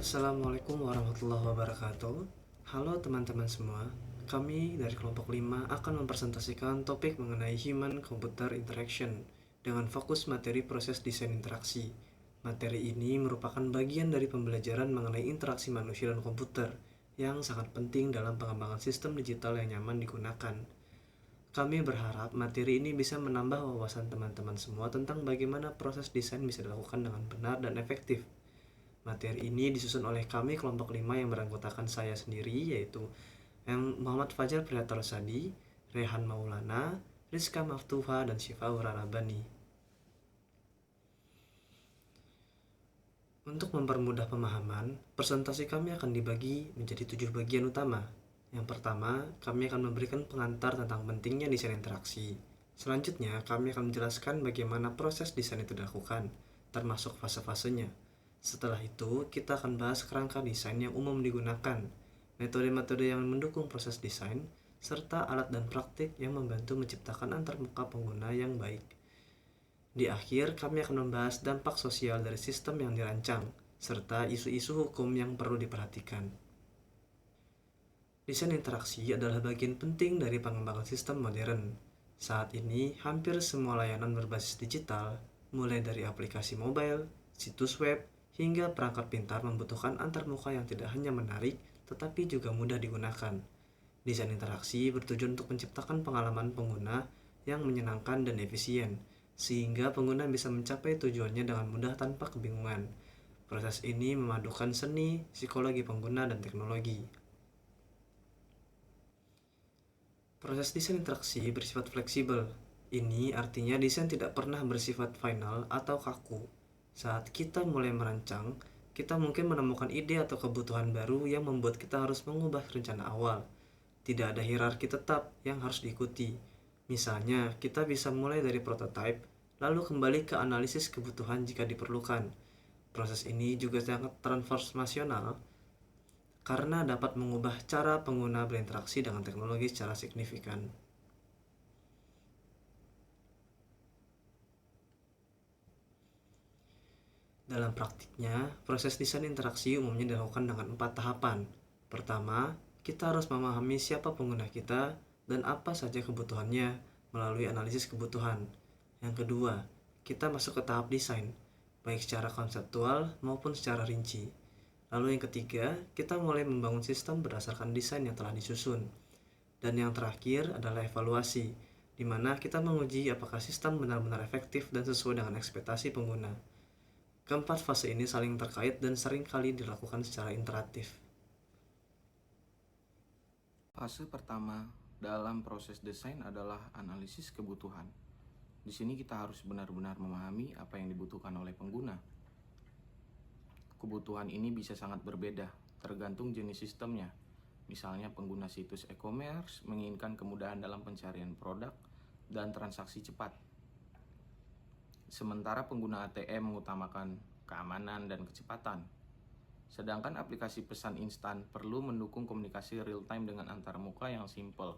Assalamualaikum warahmatullahi wabarakatuh. Halo teman-teman semua. Kami dari kelompok 5 akan mempresentasikan topik mengenai Human Computer Interaction dengan fokus materi proses desain interaksi. Materi ini merupakan bagian dari pembelajaran mengenai interaksi manusia dan komputer yang sangat penting dalam pengembangan sistem digital yang nyaman digunakan. Kami berharap materi ini bisa menambah wawasan teman-teman semua tentang bagaimana proses desain bisa dilakukan dengan benar dan efektif. Materi ini disusun oleh kami kelompok 5 yang beranggotakan saya sendiri, yaitu Muhammad Fajar Priyatarasadi, Rehan Maulana, Rizka Maftuha, dan Syifa Urarabani. Untuk mempermudah pemahaman, presentasi kami akan dibagi menjadi 7 bagian utama. Yang pertama, kami akan memberikan pengantar tentang pentingnya desain interaksi. Selanjutnya, kami akan menjelaskan bagaimana proses desain itu dilakukan, termasuk fase-fasenya. Setelah itu, kita akan bahas kerangka desain yang umum digunakan, metode-metode yang mendukung proses desain, serta alat dan praktik yang membantu menciptakan antarmuka pengguna yang baik. Di akhir, kami akan membahas dampak sosial dari sistem yang dirancang, serta isu-isu hukum yang perlu diperhatikan. Desain interaksi adalah bagian penting dari pengembangan sistem modern. Saat ini, hampir semua layanan berbasis digital, mulai dari aplikasi mobile, situs web, hingga perangkat pintar membutuhkan antarmuka yang tidak hanya menarik, tetapi juga mudah digunakan. Desain interaksi bertujuan untuk menciptakan pengalaman pengguna yang menyenangkan dan efisien, sehingga pengguna bisa mencapai tujuannya dengan mudah tanpa kebingungan. Proses ini memadukan seni, psikologi pengguna, dan teknologi. Proses desain interaksi bersifat fleksibel. Ini artinya desain tidak pernah bersifat final atau kaku. Saat kita mulai merancang, kita mungkin menemukan ide atau kebutuhan baru yang membuat kita harus mengubah rencana awal. Tidak ada hierarki tetap yang harus diikuti. Misalnya, kita bisa mulai dari prototipe, lalu kembali ke analisis kebutuhan jika diperlukan. Proses ini juga sangat transformasional karena dapat mengubah cara pengguna berinteraksi dengan teknologi secara signifikan. Dalam praktiknya, proses desain interaksi umumnya dilakukan dengan 4 tahapan. Pertama, kita harus memahami siapa pengguna kita dan apa saja kebutuhannya melalui analisis kebutuhan. Yang kedua, kita masuk ke tahap desain, baik secara konseptual maupun secara rinci. Lalu yang ketiga, kita mulai membangun sistem berdasarkan desain yang telah disusun. Dan yang terakhir adalah evaluasi, di mana kita menguji apakah sistem benar-benar efektif dan sesuai dengan ekspektasi pengguna. Keempat fase ini saling terkait dan sering kali dilakukan secara interaktif. Fase pertama dalam proses desain adalah analisis kebutuhan. Di sini kita harus benar-benar memahami apa yang dibutuhkan oleh pengguna. Kebutuhan ini bisa sangat berbeda, tergantung jenis sistemnya. Misalnya pengguna situs e-commerce menginginkan kemudahan dalam pencarian produk dan transaksi cepat. Sementara pengguna ATM mengutamakan keamanan dan kecepatan. Sedangkan aplikasi pesan instan perlu mendukung komunikasi real-time dengan antarmuka yang simple.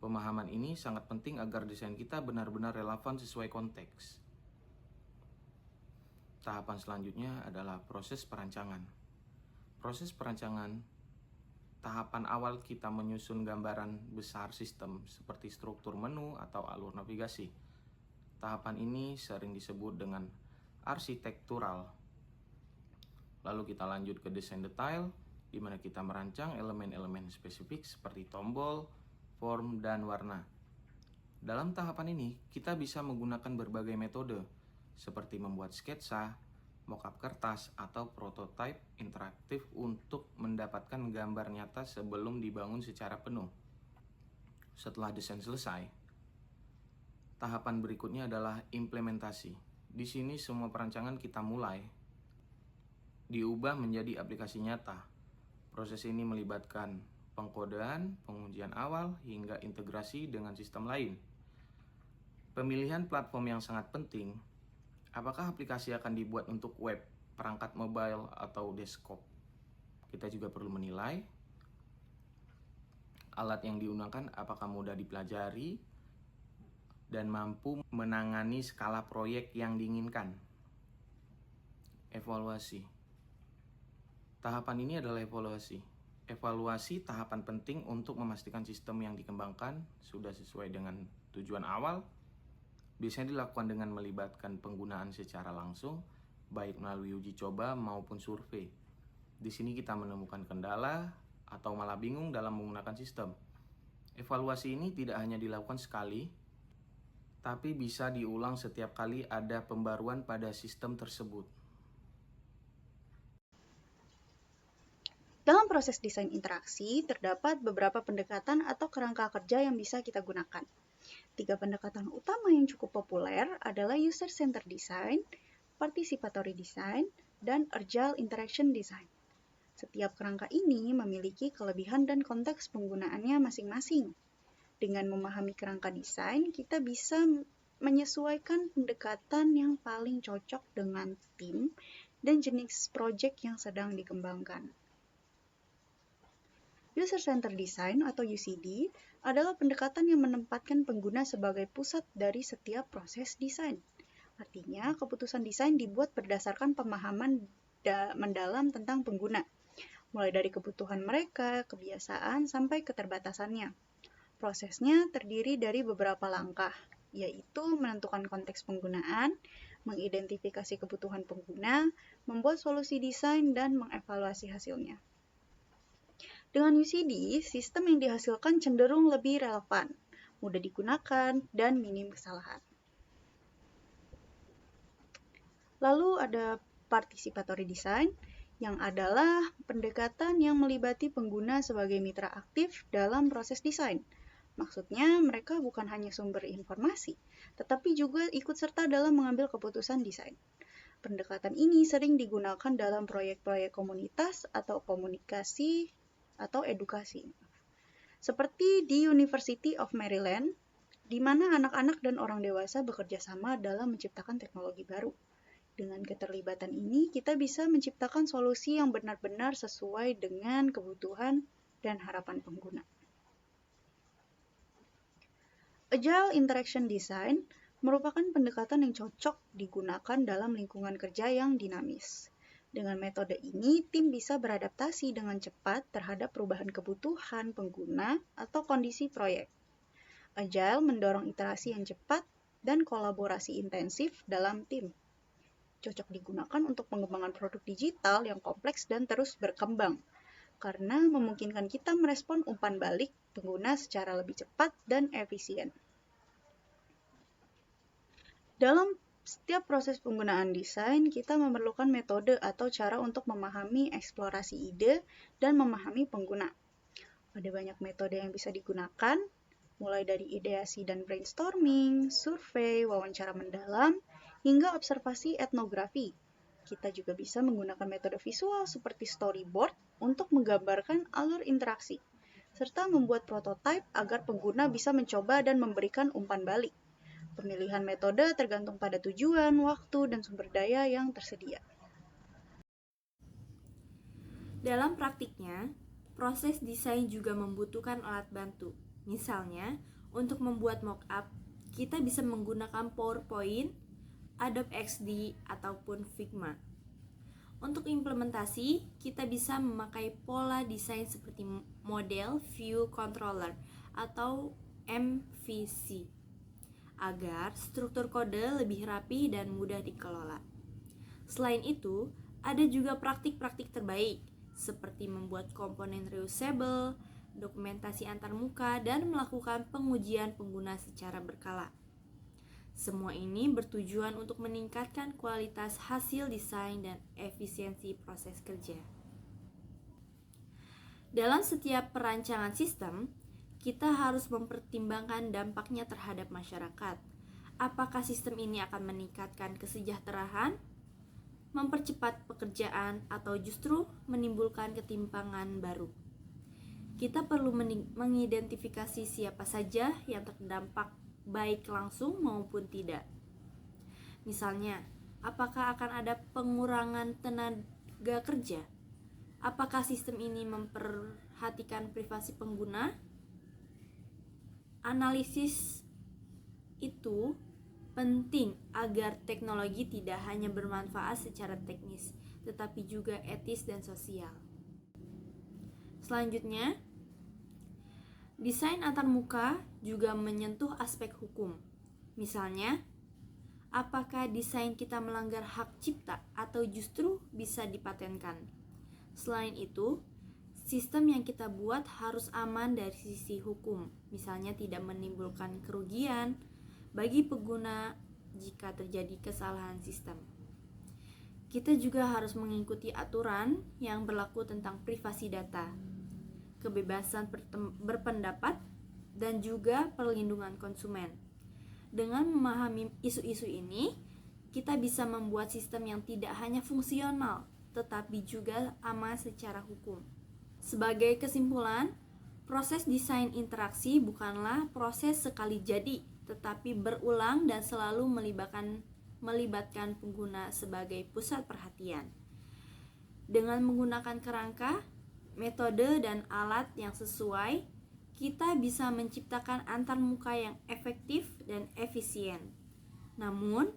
Pemahaman ini sangat penting agar desain kita benar-benar relevan sesuai konteks. Tahapan selanjutnya adalah proses perancangan. Proses perancangan, tahapan awal kita menyusun gambaran besar sistem seperti struktur menu atau alur navigasi. Tahapan ini sering disebut dengan arsitektural. Lalu kita lanjut ke desain detail, di mana kita merancang elemen-elemen spesifik seperti tombol, form, dan warna. Dalam tahapan ini, kita bisa menggunakan berbagai metode, seperti membuat sketsa, mockup kertas, atau prototipe interaktif untuk mendapatkan gambar nyata sebelum dibangun secara penuh. Setelah desain selesai, tahapan berikutnya adalah implementasi. Di sini semua perancangan kita mulai diubah menjadi aplikasi nyata. Proses ini melibatkan pengkodean, pengujian awal, hingga integrasi dengan sistem lain. Pemilihan platform yang sangat penting. Apakah aplikasi akan dibuat untuk web, perangkat mobile, atau desktop? Kita juga perlu menilai alat yang digunakan apakah mudah dipelajari dan mampu menangani skala proyek yang diinginkan. Evaluasi. Tahapan ini adalah evaluasi. Evaluasi tahapan penting untuk memastikan sistem yang dikembangkan sudah sesuai dengan tujuan awal. Biasanya dilakukan dengan melibatkan penggunaan secara langsung, baik melalui uji coba maupun survei. Di sini kita menemukan kendala atau malah bingung dalam menggunakan sistem. Evaluasi ini tidak hanya dilakukan sekali, tapi bisa diulang setiap kali ada pembaruan pada sistem tersebut. Dalam proses desain interaksi, terdapat beberapa pendekatan atau kerangka kerja yang bisa kita gunakan. 3 pendekatan utama yang cukup populer adalah user-centered design, participatory design, dan agile interaction design. Setiap kerangka ini memiliki kelebihan dan konteks penggunaannya masing-masing. Dengan memahami kerangka desain, kita bisa menyesuaikan pendekatan yang paling cocok dengan tim dan jenis proyek yang sedang dikembangkan. User-centered design atau UCD adalah pendekatan yang menempatkan pengguna sebagai pusat dari setiap proses desain. Artinya, keputusan desain dibuat berdasarkan pemahaman mendalam tentang pengguna, mulai dari kebutuhan mereka, kebiasaan, sampai keterbatasannya. Prosesnya terdiri dari beberapa langkah, yaitu menentukan konteks penggunaan, mengidentifikasi kebutuhan pengguna, membuat solusi desain, dan mengevaluasi hasilnya. Dengan UCD, sistem yang dihasilkan cenderung lebih relevan, mudah digunakan, dan minim kesalahan. Lalu ada participatory design, yang adalah pendekatan yang melibati pengguna sebagai mitra aktif dalam proses desain. Maksudnya, mereka bukan hanya sumber informasi, tetapi juga ikut serta dalam mengambil keputusan desain. Pendekatan ini sering digunakan dalam proyek-proyek komunitas atau komunikasi atau edukasi. Seperti di University of Maryland, di mana anak-anak dan orang dewasa bekerja sama dalam menciptakan teknologi baru. Dengan keterlibatan ini, kita bisa menciptakan solusi yang benar-benar sesuai dengan kebutuhan dan harapan pengguna. Agile Interaction Design merupakan pendekatan yang cocok digunakan dalam lingkungan kerja yang dinamis. Dengan metode ini, tim bisa beradaptasi dengan cepat terhadap perubahan kebutuhan pengguna atau kondisi proyek. Agile mendorong iterasi yang cepat dan kolaborasi intensif dalam tim. Cocok digunakan untuk pengembangan produk digital yang kompleks dan terus berkembang, karena memungkinkan kita merespon umpan balik pengguna secara lebih cepat dan efisien. Dalam setiap proses penggunaan desain, kita memerlukan metode atau cara untuk memahami eksplorasi ide dan memahami pengguna. Ada banyak metode yang bisa digunakan, mulai dari ideasi dan brainstorming, survei, wawancara mendalam, hingga observasi etnografi. Kita juga bisa menggunakan metode visual seperti storyboard untuk menggambarkan alur interaksi, serta membuat prototipe agar pengguna bisa mencoba dan memberikan umpan balik. Pemilihan metode tergantung pada tujuan, waktu, dan sumber daya yang tersedia. Dalam praktiknya, proses desain juga membutuhkan alat bantu. Misalnya, untuk membuat mock-up, kita bisa menggunakan PowerPoint, Adobe XD, ataupun Figma. Untuk implementasi, kita bisa memakai pola desain seperti Model View Controller atau MVC agar struktur kode lebih rapi dan mudah dikelola. Selain itu, ada juga praktik-praktik terbaik seperti membuat komponen reusable, dokumentasi antarmuka, dan melakukan pengujian pengguna secara berkala. Semua ini bertujuan untuk meningkatkan kualitas hasil desain dan efisiensi proses kerja. Dalam setiap perancangan sistem, kita harus mempertimbangkan dampaknya terhadap masyarakat. Apakah sistem ini akan meningkatkan kesejahteraan, mempercepat pekerjaan, atau justru menimbulkan ketimpangan baru? Kita perlu mengidentifikasi siapa saja yang terdampak baik langsung maupun tidak. Misalnya, apakah akan ada pengurangan tenaga kerja? Apakah sistem ini memperhatikan privasi pengguna? Analisis itu penting agar teknologi tidak hanya bermanfaat secara teknis, tetapi juga etis dan sosial. Selanjutnya, desain antarmuka juga menyentuh aspek hukum. Misalnya, apakah desain kita melanggar hak cipta atau justru bisa dipatenkan? Selain itu, sistem yang kita buat harus aman dari sisi hukum, misalnya tidak menimbulkan kerugian bagi pengguna jika terjadi kesalahan sistem. Kita juga harus mengikuti aturan yang berlaku tentang privasi data, kebebasan berpendapat, dan juga perlindungan konsumen. Dengan memahami isu-isu ini, kita bisa membuat sistem yang tidak hanya fungsional, tetapi juga aman secara hukum. Sebagai kesimpulan, proses desain interaksi bukanlah proses sekali jadi, tetapi berulang dan selalu melibatkan pengguna sebagai pusat perhatian. Dengan menggunakan kerangka, metode, dan alat yang sesuai, kita bisa menciptakan antarmuka yang efektif dan efisien. Namun,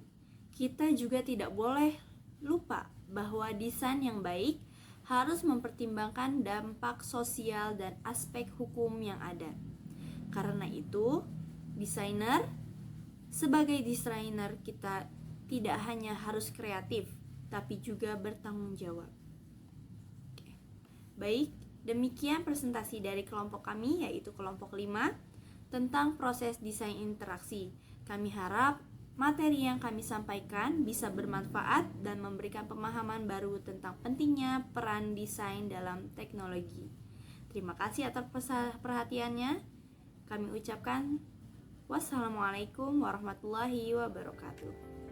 kita juga tidak boleh lupa bahwa desain yang baik harus mempertimbangkan dampak sosial dan aspek hukum yang ada. Karena itu, sebagai desainer kita tidak hanya harus kreatif, tapi juga bertanggung jawab. Baik, demikian presentasi dari kelompok kami, yaitu kelompok 5, tentang proses desain interaksi. Kami harap materi yang kami sampaikan bisa bermanfaat dan memberikan pemahaman baru tentang pentingnya peran desain dalam teknologi. Terima kasih atas perhatiannya. Kami ucapkan wassalamualaikum warahmatullahi wabarakatuh.